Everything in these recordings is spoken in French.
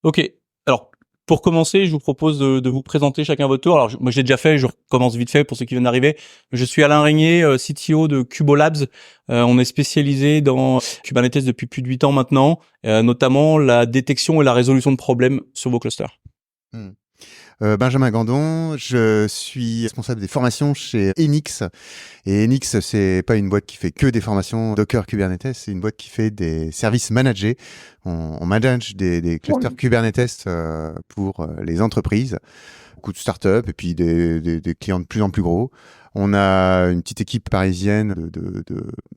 Ok. Alors, pour commencer, je vous propose de vous présenter chacun votre tour. Alors, moi, je l'ai déjà fait, je recommence vite fait pour ceux qui viennent d'arriver. Je suis Alain Régnier, CTO de Kubolabs. On est spécialisé dans Kubernetes depuis plus de 8 ans maintenant, notamment la détection et la résolution de problèmes sur vos clusters. Benjamin Gandon, je suis responsable des formations chez Enix. Et Enix, c'est pas une boîte qui fait que des formations Docker Kubernetes, c'est une boîte qui fait des services managés. On manage des clusters Kubernetes pour les entreprises, beaucoup de startups et puis des clients de plus en plus gros. On a une petite équipe parisienne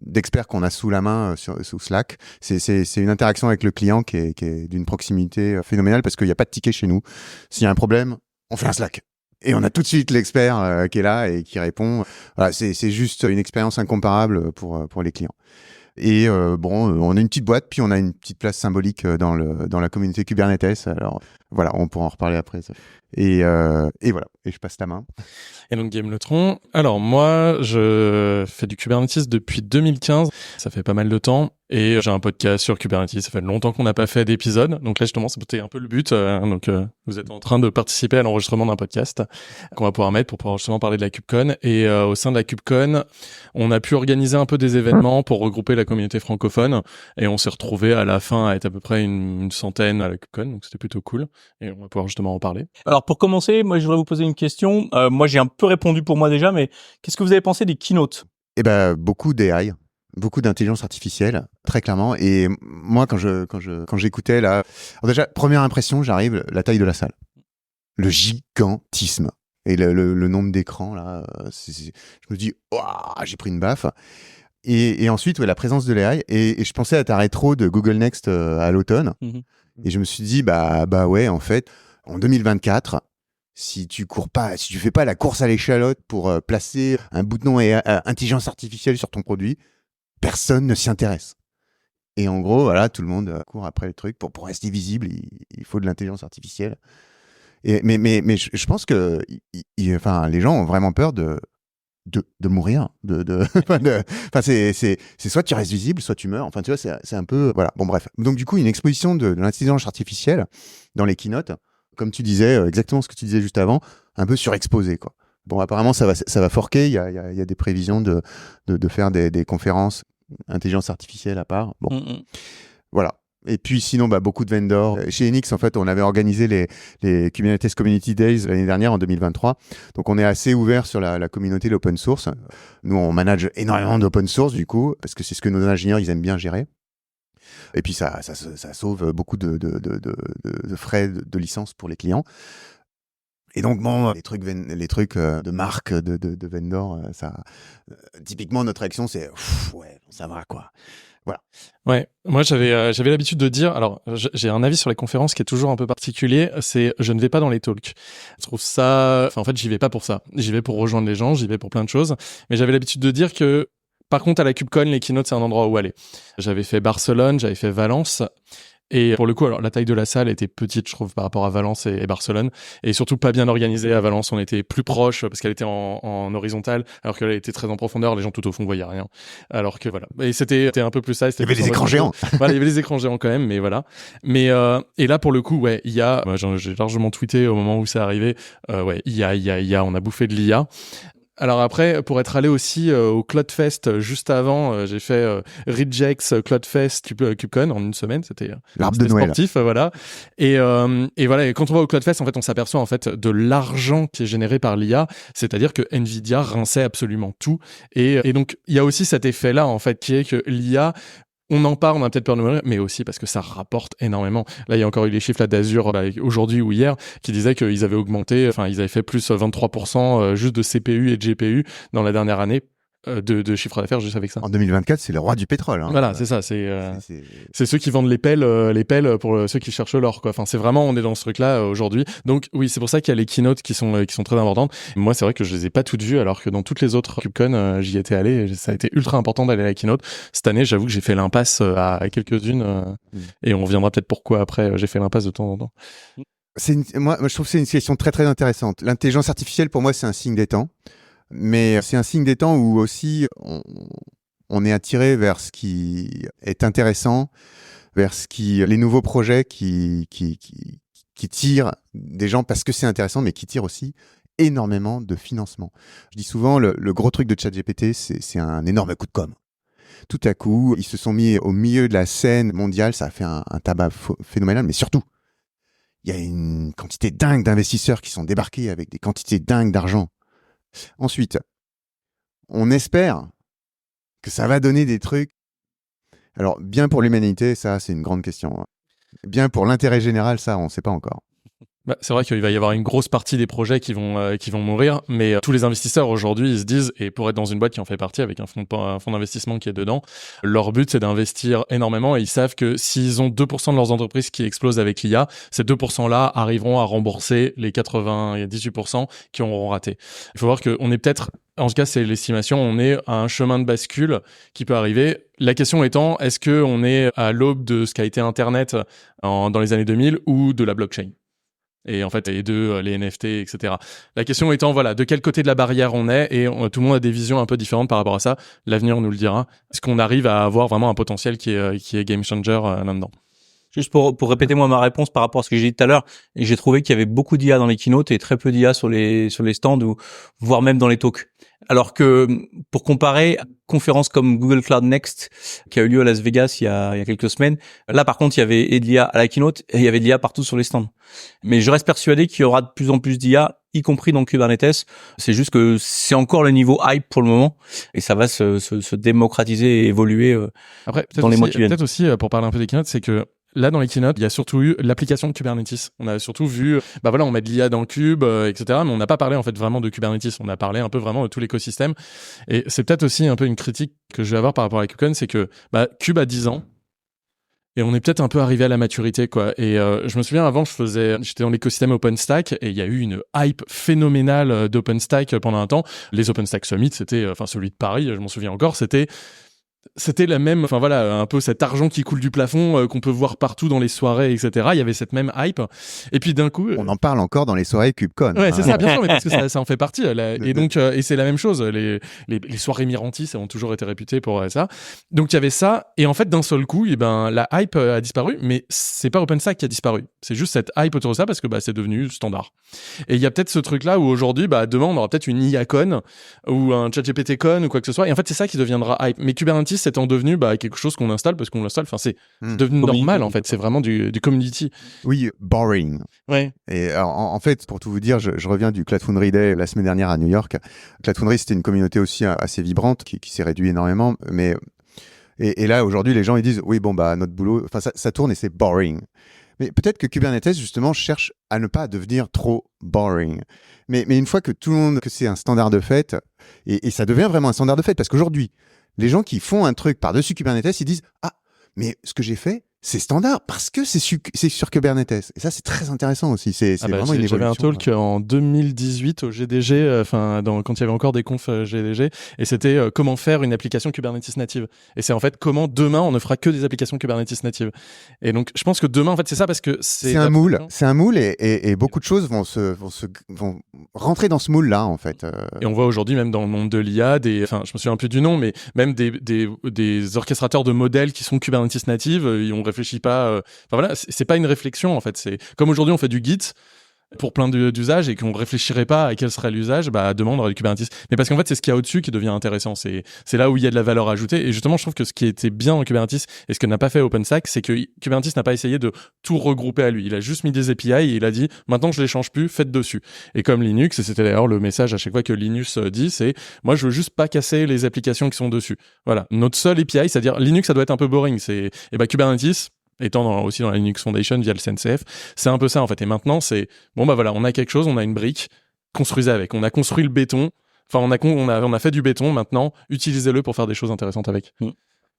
d'experts qu'on a sous la main sous Slack. C'est une interaction avec le client qui est d'une proximité phénoménale parce qu'il n'y a pas de ticket chez nous. S'il y a un problème, on fait un Slack. Et on a tout de suite l'expert qui est là et qui répond. Voilà, c'est juste une expérience incomparable pour les clients. Et on a une petite boîte, puis on a une petite place symbolique dans la communauté Kubernetes. Alors voilà, on pourra en reparler après. Et voilà, et je passe ta main. Et donc Guillaume Letron. Alors moi, je fais du Kubernetes depuis 2015. Ça fait pas mal de temps. Et j'ai un podcast sur Kubernetes. Ça fait longtemps qu'on n'a pas fait d'épisode. Donc là, justement, c'était un peu le but. Vous êtes en train de participer à l'enregistrement d'un podcast qu'on va pouvoir mettre pour pouvoir justement parler de la KubeCon. Et au sein de la KubeCon, on a pu organiser un peu des événements pour regrouper la communauté francophone. Et on s'est retrouvés à la fin à être à peu près une centaine à la KubeCon. Donc c'était plutôt cool. Et on va pouvoir justement en parler. Alors, pour commencer, moi, je voudrais vous poser une question. Moi, j'ai un peu répondu pour moi déjà, mais qu'est-ce que vous avez pensé des keynotes? Eh ben, beaucoup d'AI. Beaucoup d'intelligence artificielle, très clairement. Et moi, quand j'écoutais là, alors déjà, première impression, j'arrive, la taille de la salle, le gigantisme et le nombre d'écrans là, je me dis, waouh, j'ai pris une baffe. Et ensuite, la présence de l'AI. Et je pensais à ta rétro de Google Next à l'automne. Mm-hmm. Et je me suis dit, bah ouais, en fait, en 2024. Si tu fais pas la course à l'échalote pour placer un bouton intelligence artificielle sur ton produit, personne ne s'y intéresse. Et en gros, voilà, tout le monde court après le truc. Pour rester visible, il faut de l'intelligence artificielle. Mais je pense que les gens ont vraiment peur de mourir. C'est soit tu restes visible, soit tu meurs. Enfin, tu vois, c'est un peu... Voilà, bon bref. Donc du coup, une exposition de l'intelligence artificielle dans les keynotes, comme tu disais, exactement ce que tu disais juste avant, un peu surexposé, quoi. Bon, apparemment, ça va forquer. Il y a des prévisions de faire des conférences intelligence artificielle à part. Bon, voilà. Et puis sinon, beaucoup de vendors. Chez Enix, en fait, on avait organisé les Kubernetes Community Days l'année dernière, en 2023. Donc, on est assez ouvert sur la communauté de l'open source. Nous, on manage énormément d'open source, du coup, parce que c'est ce que nos ingénieurs, ils aiment bien gérer. Et puis, ça sauve beaucoup de frais de licence pour les clients. Et donc, bon, les trucs de marque, de vendor, typiquement, notre action, c'est ouais, ça va, quoi. Voilà. Ouais, moi j'avais l'habitude de dire, alors j'ai un avis sur les conférences qui est toujours un peu particulier, c'est je ne vais pas dans les talks. Je trouve ça, en fait j'y vais pas pour ça, j'y vais pour rejoindre les gens, j'y vais pour plein de choses, mais j'avais l'habitude de dire que par contre à la KubeCon, les keynotes c'est un endroit où aller. J'avais fait Barcelone, j'avais fait Valence. Et pour le coup, alors la taille de la salle était petite, je trouve, par rapport à Valence et Barcelone, et surtout pas bien organisée. À Valence, on était plus proche parce qu'elle était en horizontale, alors qu'elle était très en profondeur. Les gens tout au fond voyaient rien. Alors que voilà, et c'était un peu plus ça. Il y avait les écrans géants. Voilà, il y avait les écrans géants quand même, mais voilà. Mais et là pour le coup, ouais, il y a, j'ai largement tweeté au moment où c'est arrivé. Ouais, il y a, on a bouffé de l'IA. Alors après, pour être allé aussi au CloudFest juste avant, j'ai fait Regex, CloudFest, KubeCon en une semaine. C'était l'arbre de Noël. Sportif, voilà. Et voilà. Et quand on va au CloudFest, en fait, on s'aperçoit en fait de l'argent qui est généré par l'IA. C'est-à-dire que Nvidia rinçait absolument tout. Et donc il y a aussi cet effet-là en fait qui est que l'IA, on en parle, on a peut-être peur de mourir, mais aussi parce que ça rapporte énormément. Là, il y a encore eu les chiffres là d'Azure aujourd'hui ou hier qui disaient qu'ils avaient augmenté, ils avaient fait plus 23% juste de CPU et de GPU dans la dernière année de chiffre d'affaires juste avec ça. En 2024, c'est le roi du pétrole. Hein. Voilà, c'est ça. C'est ceux qui vendent les pelles pour ceux qui cherchent l'or, quoi. Enfin, c'est vraiment, on est dans ce truc-là aujourd'hui. Donc oui, c'est pour ça qu'il y a les keynotes qui sont très importantes. Moi, c'est vrai que je les ai pas toutes vues, alors que dans toutes les autres KubeCon, j'y étais allé. Ça a été ultra important d'aller à la keynote. Cette année, j'avoue que j'ai fait l'impasse à quelques-unes, et on reviendra peut-être pourquoi après. J'ai fait l'impasse de temps en temps. Moi, je trouve que c'est une question très très intéressante. L'intelligence artificielle, pour moi, c'est un signe des temps. Mais c'est un signe des temps où aussi on est attiré vers ce qui est intéressant, vers les nouveaux projets qui tirent des gens parce que c'est intéressant, mais qui tirent aussi énormément de financement. Je dis souvent, le gros truc de ChatGPT, c'est un énorme coup de com'. Tout à coup, ils se sont mis au milieu de la scène mondiale, ça a fait un tabac phénoménal, mais surtout, il y a une quantité dingue d'investisseurs qui sont débarqués avec des quantités dingues d'argent. Ensuite, on espère que ça va donner des trucs. Alors, bien pour l'humanité, ça, c'est une grande question. Bien pour l'intérêt général, ça, on ne sait pas encore. Bah, c'est vrai qu'il va y avoir une grosse partie des projets qui vont mourir, mais tous les investisseurs aujourd'hui, ils se disent, et pour être dans une boîte qui en fait partie avec un fonds d'investissement qui est dedans, leur but c'est d'investir énormément et ils savent que s'ils ont 2% de leurs entreprises qui explosent avec l'IA, ces 2%-là arriveront à rembourser les 98% qui auront raté. Il faut voir qu'on est peut-être, en tout cas c'est l'estimation, on est à un chemin de bascule qui peut arriver. La question étant, est-ce qu'on est à l'aube de ce qu'a été Internet dans les années 2000 ou de la blockchain ? Et en fait, les deux, les NFT, etc. La question étant, voilà, de quel côté de la barrière on est, et tout le monde a des visions un peu différentes par rapport à ça. L'avenir nous le dira. Est-ce qu'on arrive à avoir vraiment un potentiel qui est game changer là-dedans? Juste pour répéter moi ma réponse par rapport à ce que j'ai dit tout à l'heure, et j'ai trouvé qu'il y avait beaucoup d'IA dans les keynotes et très peu d'IA sur les stands ou voire même dans les talks. Alors que pour comparer, conférence comme Google Cloud Next qui a eu lieu à Las Vegas il y a quelques semaines, là par contre il y avait de l'IA à la keynote et il y avait de l'IA partout sur les stands. Mais je reste persuadé qu'il y aura de plus en plus d'IA, y compris dans Kubernetes. C'est juste que c'est encore le niveau hype pour le moment et ça va se démocratiser et évoluer après, dans les mois qui viennent. Peut-être aussi, pour parler un peu des keynotes, c'est que là, dans les keynotes, il y a surtout eu l'application de Kubernetes. On a surtout vu, on met de l'IA dans Kube, etc. Mais on n'a pas parlé, en fait, vraiment de Kubernetes. On a parlé un peu vraiment de tout l'écosystème. Et c'est peut-être aussi un peu une critique que je vais avoir par rapport à KubeCon, c'est que, Kube a 10 ans. Et on est peut-être un peu arrivé à la maturité, quoi. Et je me souviens, avant, j'étais dans l'écosystème OpenStack et il y a eu une hype phénoménale d'OpenStack pendant un temps. Les OpenStack Summit, c'était, celui de Paris, je m'en souviens encore, c'était la même, un peu cet argent qui coule du plafond qu'on peut voir partout dans les soirées, etc. Il y avait cette même hype. Et puis d'un coup, on en parle encore dans les soirées KubeCon. Ouais, c'est ça, bien sûr, mais parce que ça en fait partie. Et donc, et c'est la même chose. Les soirées Mirantis ont toujours été réputées pour ça. Donc il y avait ça. Et en fait, d'un seul coup, la hype a disparu, mais c'est pas OpenStack qui a disparu. C'est juste cette hype autour de ça parce que c'est devenu standard. Et il y a peut-être ce truc-là où aujourd'hui, demain, on aura peut-être une IACon ou un ChatGPTCon ou quoi que ce soit. Et en fait, c'est ça qui deviendra hype. Mais Kubernetes étant devenu quelque chose qu'on installe parce qu'on l'installe. Enfin, c'est devenu normal en fait. C'est vraiment du community. Oui, boring. Ouais. Et alors, en fait, pour tout vous dire, je reviens du Cloud Foundry Day la semaine dernière à New York. Cloud Foundry, c'était une communauté aussi assez vibrante qui s'est réduite énormément. Mais et là, aujourd'hui, les gens ils disent oui, notre boulot, ça tourne et c'est boring. Mais peut-être que Kubernetes, justement, cherche à ne pas devenir trop boring. Mais une fois que tout le monde, que c'est un standard de fait, et ça devient vraiment un standard de fait, parce qu'aujourd'hui, les gens qui font un truc par-dessus Kubernetes, ils disent « Ah, mais ce que j'ai fait, c'est standard parce que c'est sur Kubernetes. » Et ça, c'est très intéressant aussi. C'est vraiment une évolution. J'avais un talk en 2018 au GDG, quand il y avait encore des confs GDG, et c'était comment faire une application Kubernetes native. Et c'est en fait comment demain on ne fera que des applications Kubernetes natives. Et donc je pense que demain en fait c'est ça parce que c'est un moule. C'est un moule et beaucoup de choses vont rentrer dans ce moule là en fait. Et on voit aujourd'hui même dans le monde de l'IA je me souviens plus du nom, mais même des orchestrateurs de modèles qui sont Kubernetes natives, on réfléchit pas. C'est pas une réflexion en fait. C'est comme aujourd'hui on fait du Git pour plein d'usages et qu'on réfléchirait pas à quel serait l'usage, demain on aurait du Kubernetes. Mais parce qu'en fait c'est ce qu'il y a au-dessus qui devient intéressant. C'est là où il y a de la valeur ajoutée. Et justement je trouve que ce qui était bien dans Kubernetes et ce que n'a pas fait OpenStack, c'est que Kubernetes n'a pas essayé de tout regrouper à lui. Il a juste mis des API et il a dit maintenant je les change plus, faites dessus. Et comme Linux, et c'était d'ailleurs le message à chaque fois que Linus dit, c'est moi je veux juste pas casser les applications qui sont dessus. Voilà, notre seule API, c'est-à-dire Linux ça doit être un peu boring. Kubernetes étant aussi dans la Linux Foundation via le CNCF, c'est un peu ça en fait. Et maintenant, c'est on a quelque chose, on a une brique, construisez avec. On a construit le béton, on a fait du béton, maintenant, utilisez-le pour faire des choses intéressantes avec.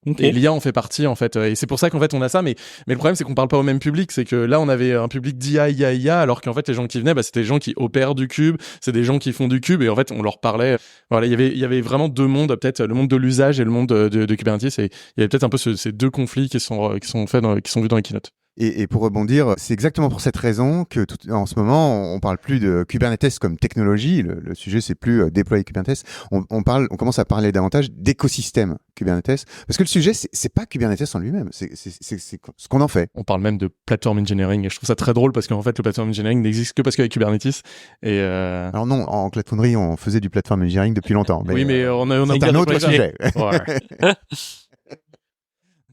Okay. Et l'IA en fait partie en fait, et c'est pour ça qu'en fait on a ça, mais le problème c'est qu'on parle pas au même public, c'est que là on avait un public d'IA, alors qu'en fait les gens qui venaient, c'était des gens qui opèrent du cube, c'est des gens qui font du cube, et en fait on leur parlait, voilà, il y avait vraiment deux mondes, peut-être le monde de l'usage et le monde de Kubernetes, et il y avait peut-être un peu ces deux conflits qui sont vus dans les keynotes. Et pour rebondir, c'est exactement pour cette raison que en ce moment, on parle plus de Kubernetes comme technologie. Le sujet, c'est plus déployer Kubernetes. On commence à parler davantage d'écosystème Kubernetes, parce que le sujet, c'est pas Kubernetes en lui-même, c'est ce qu'on en fait. On parle même de platform engineering, et je trouve ça très drôle parce qu'en fait, le platform engineering n'existe que parce qu'il y a Kubernetes. Et Alors non, en Cloud Foundry, on faisait du platform engineering depuis longtemps. Mais oui, mais on a c'est un autre sujet. Ouais.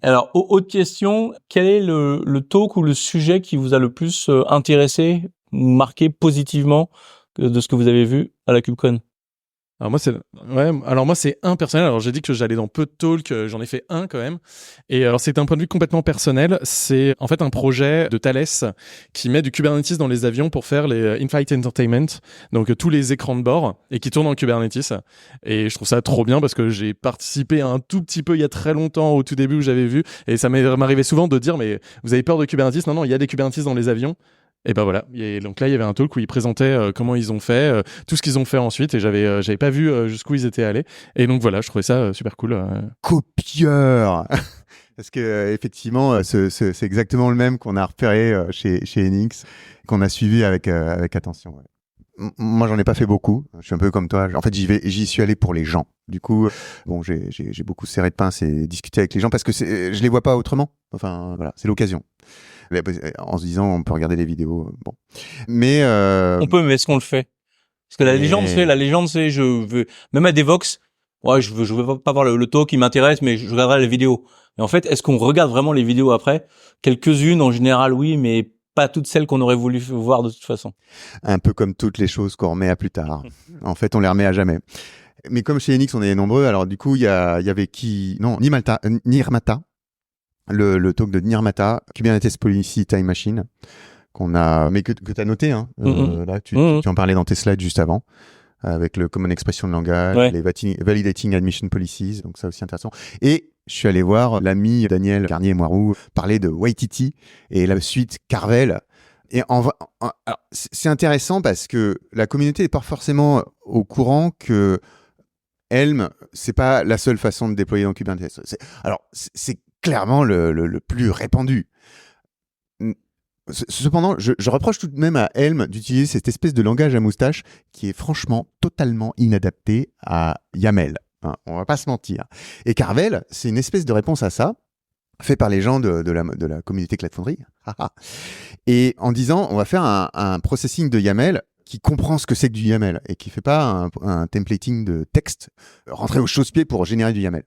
Alors, autre question, quel est le talk ou le sujet qui vous a le plus intéressé ou marqué positivement de ce que vous avez vu à la KubeCon? Alors moi c'est un personnel. Alors j'ai dit que j'allais dans peu de talks, j'en ai fait un quand même. Et alors c'est un point de vue complètement personnel. C'est en fait un projet de Thales qui met du Kubernetes dans les avions pour faire les in-flight entertainment, donc tous les écrans de bord et qui tournent en Kubernetes. Et je trouve ça trop bien parce que j'ai participé un tout petit peu il y a très longtemps au tout début où j'avais vu, et ça m'arrivait souvent de dire mais vous avez peur de Kubernetes? Non, il y a des Kubernetes dans les avions. Et ben voilà. Et donc là, il y avait un talk où ils présentaient comment ils ont fait, tout ce qu'ils ont fait ensuite, et j'avais pas vu jusqu'où ils étaient allés. Et donc voilà, je trouvais ça super cool. Copieur. Parce que effectivement, c'est exactement le même qu'on a repéré chez Enix, qu'on a suivi avec attention. Ouais. Moi, j'en ai pas fait beaucoup. Je suis un peu comme toi. En fait, j'y suis allé pour les gens. Du coup, bon, j'ai beaucoup serré de pince et discuté avec les gens parce que je les vois pas autrement. Enfin, voilà, c'est l'occasion. En se disant, on peut regarder les vidéos. Bon, mais on peut, mais est-ce qu'on le fait? Parce que la légende, c'est je veux même à Devox. Ouais, je veux pas voir le talk qui m'intéresse, mais je regarderai les vidéos. Mais en fait, est-ce qu'on regarde vraiment les vidéos après? Quelques-unes, en général, oui, mais pas toutes celles qu'on aurait voulu voir de toute façon. Un peu comme toutes les choses qu'on remet à plus tard. En fait, on les remet à jamais. Mais comme chez Enix, on est nombreux, alors du coup, il y avait Nirmata, le talk de Nirmata, Kubernetes Policy Time Machine, mais que tu as noté, hein. Là, tu en parlais dans tes slides juste avant, avec le Common Expression de langage, les Validating Admission Policies, donc ça aussi intéressant. Et je suis allé voir l'ami Daniel Garnier-Moirou parler de Waititi et la suite Carvel. Et alors, c'est intéressant parce que la communauté n'est pas forcément au courant que Helm, c'est pas la seule façon de déployer dans Kubernetes. C'est clairement le plus répandu. Cependant, je reproche tout de même à Helm d'utiliser cette espèce de langage à moustache qui est franchement totalement inadapté à YAML. Hein, on va pas se mentir. Et Carvel, c'est une espèce de réponse à ça, fait par les gens de la communauté Cloud Foundry. Et en disant, on va faire un processing de YAML qui comprend ce que c'est que du YAML et qui fait pas un templating de texte rentré au chausse-pied pour générer du YAML.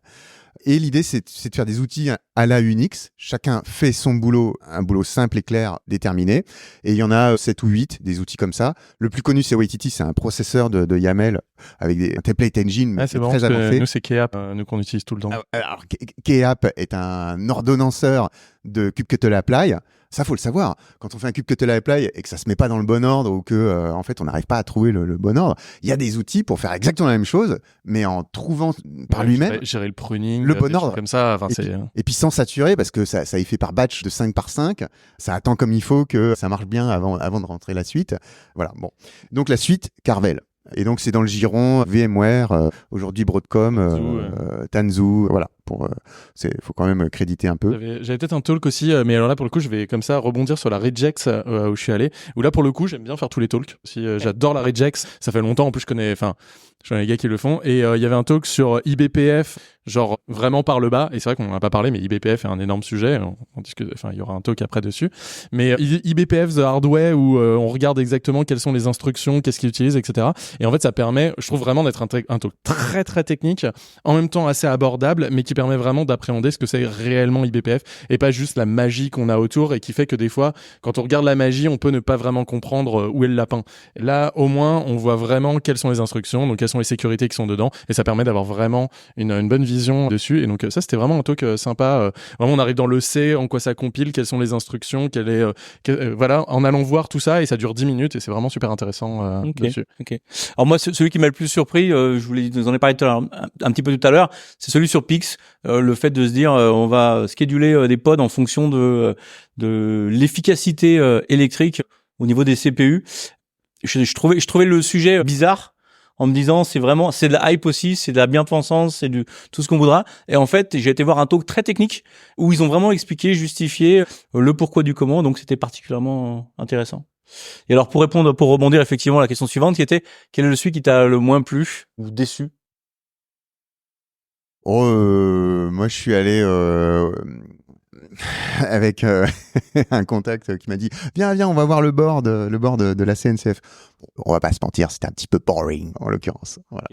Et l'idée, c'est de faire des outils à la Unix. Chacun fait son boulot, un boulot simple et clair, déterminé. Et il y en a 7 ou 8, des outils comme ça. Le plus connu, c'est Waititi, c'est un processeur de YAML avec un template engine, mais c'est très avancé. Nous, c'est KEAP, nous qu'on utilise tout le temps. Alors, KEAP est un ordonnanceur de kubectl apply. Ça, faut le savoir. Quand on fait un kubectl apply et que ça se met pas dans le bon ordre ou que, en fait, on n'arrive pas à trouver le bon ordre, il y a des outils pour faire exactement la même chose, mais en trouvant par lui-même gérer le pruning, le bon ordre. Comme ça. Enfin, et puis sans saturer, parce que ça est fait par batch de 5 par 5. Ça attend comme il faut que ça marche bien avant de rentrer la suite. Voilà. Bon. Donc, la suite, Carvel. Et donc, c'est dans le giron VMware, aujourd'hui Broadcom, Tanzu, voilà. Faut quand même créditer un peu. J'avais peut-être un talk aussi, mais alors là, pour le coup, je vais comme ça rebondir sur la Regex où je suis allé. Où là, pour le coup, j'aime bien faire tous les talks. J'adore la Regex. Ça fait longtemps, en plus, je connais les gars qui le font. Et il y avait un talk sur IBPF, genre vraiment par le bas. Et c'est vrai qu'on n'en a pas parlé, mais IBPF est un énorme sujet. On discute, il y aura un talk après dessus. Mais IBPF, the hardware, où on regarde exactement quelles sont les instructions, qu'est-ce qu'ils utilisent, etc. Et en fait, ça permet, je trouve vraiment d'être un talk très, très technique, en même temps assez abordable, mais qui permet vraiment d'appréhender ce que c'est réellement IBPF et pas juste la magie qu'on a autour, et qui fait que des fois, quand on regarde la magie, on peut ne pas vraiment comprendre où est le lapin. Là, au moins, on voit vraiment quelles sont les instructions, donc quelles sont les sécurités qui sont dedans, et ça permet d'avoir vraiment une bonne vision dessus. Et donc ça, c'était vraiment un talk sympa. Vraiment, on arrive dans le C, en quoi ça compile, quelles sont les instructions, voilà, en allant voir tout ça, et ça dure 10 minutes, et c'est vraiment super intéressant dessus. Okay. Alors moi, celui qui m'a le plus surpris, vous en ai parlé un petit peu tout à l'heure, c'est celui sur Pix. Le fait de se dire on va scheduler des pods en fonction de l'efficacité électrique au niveau des CPU. Je trouvais le sujet bizarre en me disant c'est de la hype aussi, c'est de la bien-pensance, c'est du tout ce qu'on voudra. Et en fait, j'ai été voir un talk très technique où ils ont vraiment expliqué, justifié le pourquoi du comment. Donc c'était particulièrement intéressant. Et alors pour rebondir effectivement à la question suivante qui était quel est le celui qui t'a le moins plu ou déçu? Moi, je suis allé avec un contact qui m'a dit viens, on va voir le board de la CNCF. Bon, on va pas se mentir, c'était un petit peu boring en l'occurrence. Voilà.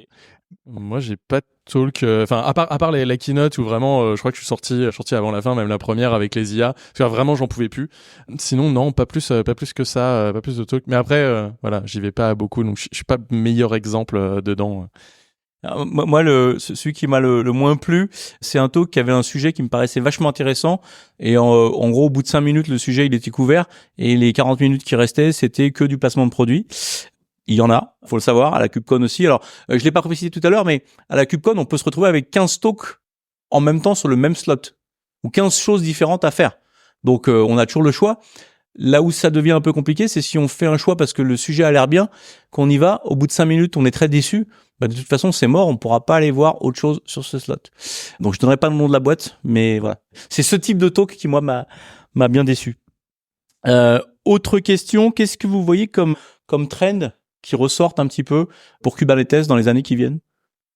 Moi, j'ai pas de talk. Enfin, à part la keynote où vraiment, je crois que je suis sorti avant la fin, même la première avec les IA. Parce que vraiment, j'en pouvais plus. Sinon, non, pas plus que ça, pas plus de talk. Mais après, voilà, j'y vais pas beaucoup, donc je suis pas meilleur exemple dedans. Alors, moi, celui qui m'a le moins plu, c'est un talk qui avait un sujet qui me paraissait vachement intéressant. Et en gros, au bout de 5 minutes, le sujet il était couvert et les 40 minutes qui restaient, c'était que du placement de produits. Il y en a, faut le savoir, à la KubeCon aussi. Alors, je l'ai pas précisé tout à l'heure, mais à la KubeCon, on peut se retrouver avec 15 talks en même temps sur le même slot ou 15 choses différentes à faire. Donc, on a toujours le choix. Là où ça devient un peu compliqué, c'est si on fait un choix parce que le sujet a l'air bien, qu'on y va, au bout de 5 minutes, on est très déçu. Bah, de toute façon, c'est mort, on pourra pas aller voir autre chose sur ce slot. Donc, je donnerai pas le nom de la boîte, mais voilà. C'est ce type de talk qui, moi, m'a bien déçu. Autre question, qu'est-ce que vous voyez comme trend qui ressortent un petit peu pour Kubernetes dans les années qui viennent?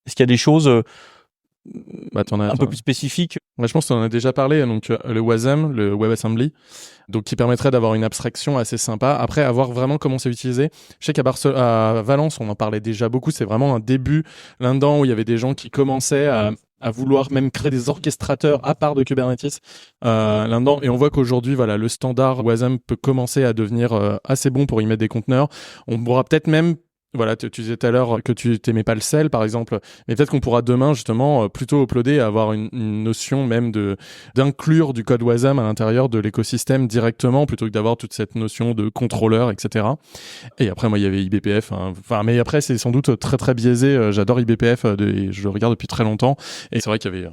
Est-ce qu'il y a des choses un peu plus spécifiques? Ouais, je pense qu'on en a déjà parlé, donc le WASM, le WebAssembly, donc qui permettrait d'avoir une abstraction assez sympa. Après, à voir vraiment comment c'est utilisé. Je sais à Valence, on en parlait déjà beaucoup. C'est vraiment un début là-dedans où il y avait des gens qui commençaient à vouloir même créer des orchestrateurs à part de Kubernetes là-dedans. Et on voit qu'aujourd'hui, voilà, le standard WASM peut commencer à devenir assez bon pour y mettre des conteneurs. On pourra peut-être même, voilà, tu disais tout à l'heure que tu t'aimais pas le sel, par exemple, mais peut-être qu'on pourra demain, justement, plutôt uploader, avoir une notion même d'inclure du code WASM à l'intérieur de l'écosystème directement, plutôt que d'avoir toute cette notion de contrôleur, etc. Et après, moi, il y avait IBPF. Enfin, mais après, c'est sans doute très, très biaisé. J'adore IBPF, je le regarde depuis très longtemps. Et c'est vrai qu'il y avait...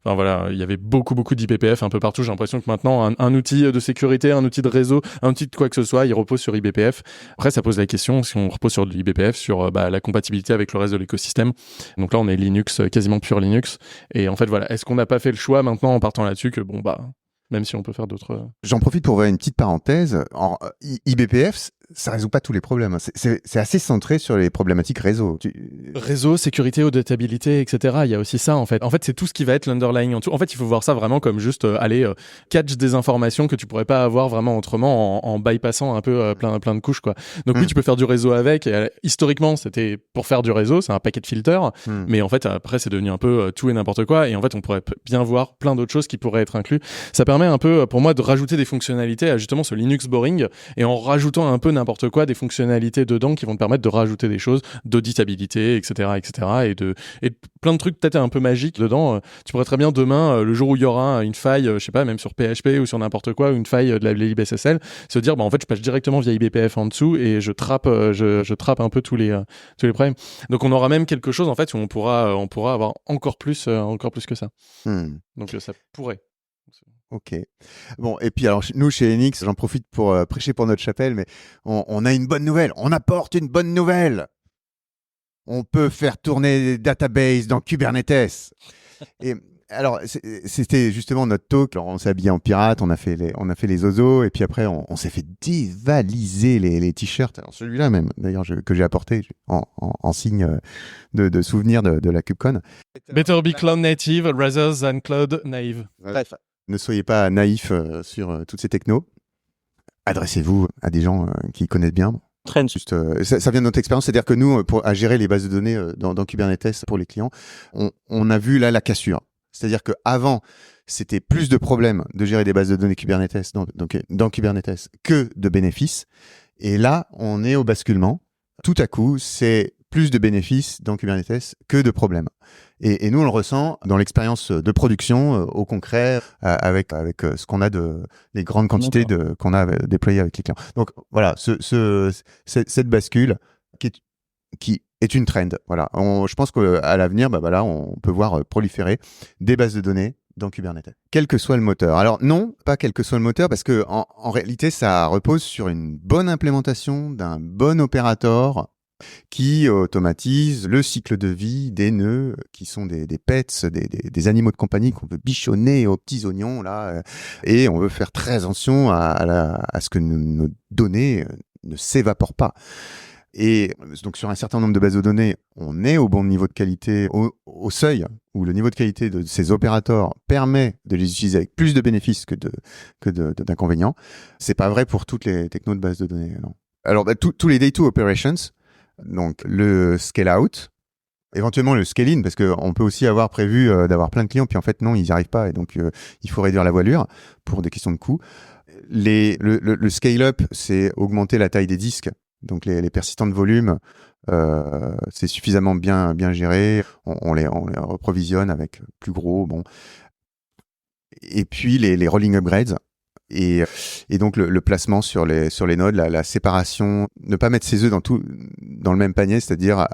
Enfin voilà, il y avait beaucoup d'IBPF un peu partout. J'ai l'impression que maintenant, un outil de sécurité, un outil de réseau, un outil de quoi que ce soit, il repose sur IBPF. Après, ça pose la question, si on repose sur de l'IBPF, sur la compatibilité avec le reste de l'écosystème. Donc là, on est Linux, quasiment pure Linux. Et en fait, voilà, est-ce qu'on n'a pas fait le choix maintenant en partant là-dessus que même si on peut faire d'autres... J'en profite pour ouvrir une petite parenthèse. IBPF, ça résout pas tous les problèmes. C'est assez centré sur les problématiques réseau. Réseau, sécurité, auditabilité, etc. Il y a aussi ça, en fait. En fait, c'est tout ce qui va être l'underlying en dessous. En fait, il faut voir ça vraiment comme juste catch des informations que tu pourrais pas avoir vraiment autrement en bypassant un peu plein de couches, quoi. Donc oui, tu peux faire du réseau avec. Et, historiquement, c'était pour faire du réseau, c'est un paquet de filters. Mais en fait, après, c'est devenu un peu tout et n'importe quoi. Et en fait, on pourrait bien voir plein d'autres choses qui pourraient être inclus. Ça permet un peu, pour moi, de rajouter des fonctionnalités à justement ce Linux boring et en rajoutant un peu n'importe quoi, des fonctionnalités dedans qui vont te permettre de rajouter des choses, d'auditabilité, etc., et plein de trucs peut-être un peu magiques dedans. Tu pourrais très bien demain, le jour où il y aura une faille, je sais pas, même sur PHP ou sur n'importe quoi, une faille de la libSSL, se dire, en fait, je passe directement via IBPF en dessous et je trappe un peu tous les problèmes. Donc, on aura même quelque chose, en fait, où on pourra avoir encore plus que ça. Donc, ça pourrait. Ok. Bon, et puis alors, nous, chez Enix, j'en profite pour prêcher pour notre chapelle, mais on a une bonne nouvelle. On apporte une bonne nouvelle. On peut faire tourner des databases dans Kubernetes. Et alors, c'était justement notre talk. Alors, on s'est habillé en pirate, on a fait les oiseaux, et puis après, on s'est fait dévaliser les t-shirts. Alors, celui-là même, d'ailleurs, que j'ai apporté en signe de souvenir de la KubeCon. Better be cloud native rather than cloud naive. Bref. Ne soyez pas naïfs sur toutes ces technos. Adressez-vous à des gens qui connaissent bien. Juste, ça vient de notre expérience, c'est-à-dire que nous, à gérer les bases de données dans Kubernetes pour les clients, on a vu là la cassure. C'est-à-dire qu'avant, c'était plus de problèmes de gérer des bases de données Kubernetes dans Kubernetes que de bénéfices. Et là, on est au basculement. Tout à coup, c'est plus de bénéfices dans Kubernetes que de problèmes. Et nous, on le ressent dans l'expérience de production au concret avec ce qu'on a les grandes quantités qu'on a déployées avec les clients. Donc voilà, cette bascule qui est une trend. Voilà, je pense qu'à l'avenir, on peut voir proliférer des bases de données dans Kubernetes, quel que soit le moteur. Alors non, pas quel que soit le moteur, parce que en réalité, ça repose sur une bonne implémentation d'un bon opérateur qui automatise le cycle de vie des nœuds qui sont des pets, des animaux de compagnie qu'on veut bichonner aux petits oignons là, et on veut faire très attention à ce que nos données ne s'évaporent pas. Et donc sur un certain nombre de bases de données, on est au bon niveau de qualité, au seuil où le niveau de qualité de ces opérateurs permet de les utiliser avec plus de bénéfices que d'inconvénients. C'est pas vrai pour toutes les technos de bases de données, non. Alors tous les day 2 operations, donc le scale out, éventuellement le scale in, parce qu'on peut aussi avoir prévu d'avoir plein de clients, puis en fait non, ils n'y arrivent pas, et donc il faut réduire la voilure pour des questions de coût. Le scale up, c'est augmenter la taille des disques. Donc les persistants de volume, c'est suffisamment bien géré. On les reprovisionne avec plus gros. Bon. Et puis les rolling upgrades et donc le placement sur les nodes, la séparation, ne pas mettre ses œufs dans le même panier, c'est-à-dire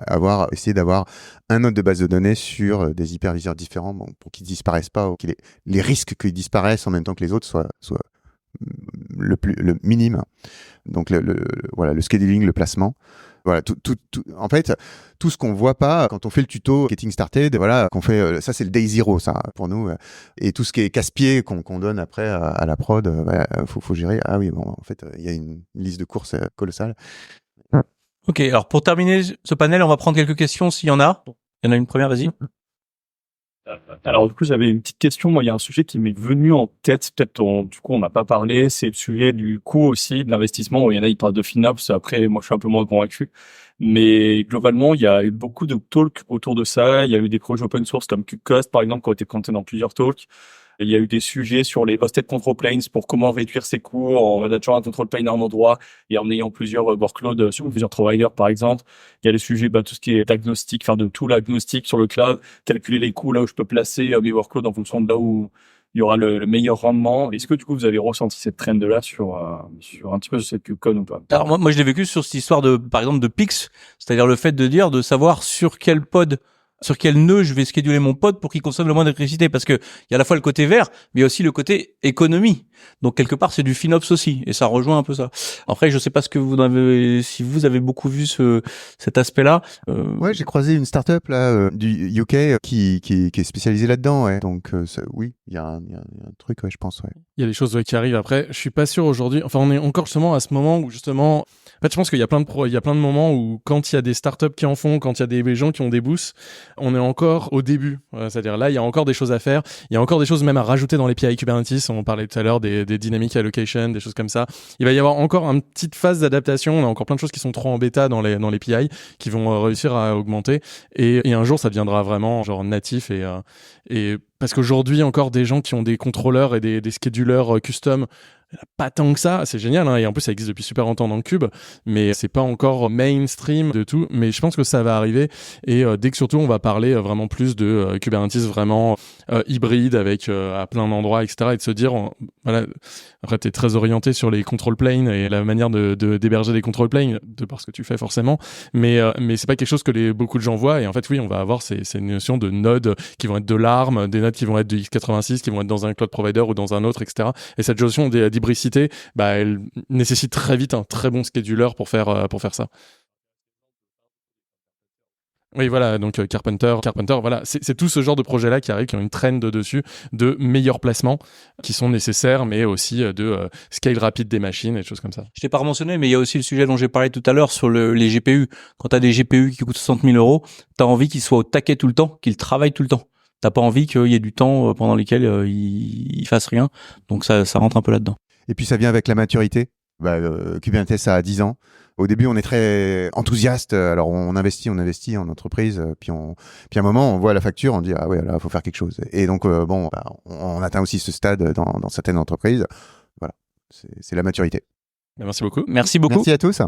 essayer d'avoir un node de base de données sur des hyperviseurs différents, bon, pour qu'ils disparaissent pas, ou les risques qu'ils disparaissent en même temps que les autres soient le minime. Donc voilà, le scheduling, le placement. Voilà, en fait, tout ce qu'on voit pas quand on fait le tuto Getting Started, voilà, qu'on fait, ça c'est le day zero, ça, pour nous. Et tout ce qui est casse-pied qu'on donne après à la prod, faut gérer. Ah oui, bon, en fait, il y a une liste de courses colossale. Ok, alors pour terminer ce panel, on va prendre quelques questions s'il y en a. Il y en a une première, vas-y. Alors, du coup, j'avais une petite question. Moi, il y a un sujet qui m'est venu en tête. Peut-être, du coup, on n'a pas parlé. C'est le sujet du coût aussi, de l'investissement. Il y en a, ils parlent de FinOps. Après, moi, je suis un peu moins convaincu. Mais globalement, il y a eu beaucoup de talks autour de ça. Il y a eu des projets open source comme KubeCost, par exemple, qui ont été présentés dans plusieurs talks. Il y a eu des sujets sur les hosted control planes pour comment réduire ses coûts en manageant un control plane à un endroit et en ayant plusieurs workloads sur plusieurs providers, par exemple. Il y a les sujets, tout ce qui est diagnostic, faire de tout l'agnostic sur le cloud, calculer les coûts là où je peux placer mes workloads en fonction de là où il y aura le meilleur rendement. Est-ce que du coup vous avez ressenti cette trend-là sur un petit peu cette KubeCon ou pas? Alors moi je l'ai vécu sur cette histoire par exemple de Pix, c'est-à-dire le fait de savoir sur quel nœud je vais scheduler mon pod pour qu'il consomme le moins d'électricité, parce que il y a à la fois le côté vert, mais il y a aussi le côté économie. Donc quelque part c'est du FinOps aussi, et ça rejoint un peu ça. Après je sais pas si vous avez beaucoup vu cet aspect-là. Ouais, j'ai croisé une startup là du UK qui est spécialisée là-dedans. Ouais. Donc oui, il y a un truc, ouais, je pense. Ouais. Il y a des choses qui arrivent. Après, je suis pas sûr aujourd'hui. Enfin, on est encore justement à ce moment où justement, en fait, je pense qu'il y a plein de moments où quand il y a des startups qui en font, quand il y a des gens qui ont des boosts, on est encore au début. C'est-à-dire là, il y a encore des choses à faire. Il y a encore des choses même à rajouter dans les API Kubernetes. On parlait tout à l'heure des dynamic allocation, des choses comme ça. Il va y avoir encore une petite phase d'adaptation. On a encore plein de choses qui sont trop en bêta dans les API qui vont réussir à augmenter. Et un jour, ça deviendra vraiment genre natif et parce qu'aujourd'hui, encore des gens qui ont des contrôleurs et des schedulers custom, pas tant que ça, c'est génial, hein, et en plus ça existe depuis super longtemps dans le cube, mais c'est pas encore mainstream de tout, mais je pense que ça va arriver, et dès que surtout on va parler vraiment plus de Kubernetes vraiment hybride avec à plein d'endroits, etc., et de se dire, voilà, après t'es très orienté sur les control planes et la manière d'héberger des control planes, de par ce que tu fais forcément, mais c'est pas quelque chose que beaucoup de gens voient, et en fait oui, on va avoir ces notions de nodes qui vont être de l'ARM, des nodes qui vont être de x86, qui vont être dans un cloud provider ou dans un autre, etc., et cette notion d'hybricité, elle nécessite très vite un très bon scheduler pour faire ça. Oui, voilà, donc Carpenter, voilà, c'est tout ce genre de projet-là qui arrive, qui ont une trend dessus, de meilleurs placements qui sont nécessaires, mais aussi de scale rapide des machines et des choses comme ça. Je t'ai pas mentionné, mais il y a aussi le sujet dont j'ai parlé tout à l'heure sur les GPU. Quand t'as des GPU qui coûtent 60 000 €, t'as envie qu'ils soient au taquet tout le temps, qu'ils travaillent tout le temps. T'as pas envie qu'il y ait du temps pendant lequel ils fassent rien. Donc ça rentre un peu là-dedans. Et puis ça vient avec la maturité. Kubernetes ça a 10 ans. Au début, on est très enthousiaste. Alors on investit en entreprise. Puis à un moment, on voit la facture, on dit ah ouais, là, faut faire quelque chose. Et donc on atteint aussi ce stade dans certaines entreprises. Voilà, c'est la maturité. Merci beaucoup. Merci beaucoup. Merci à tous.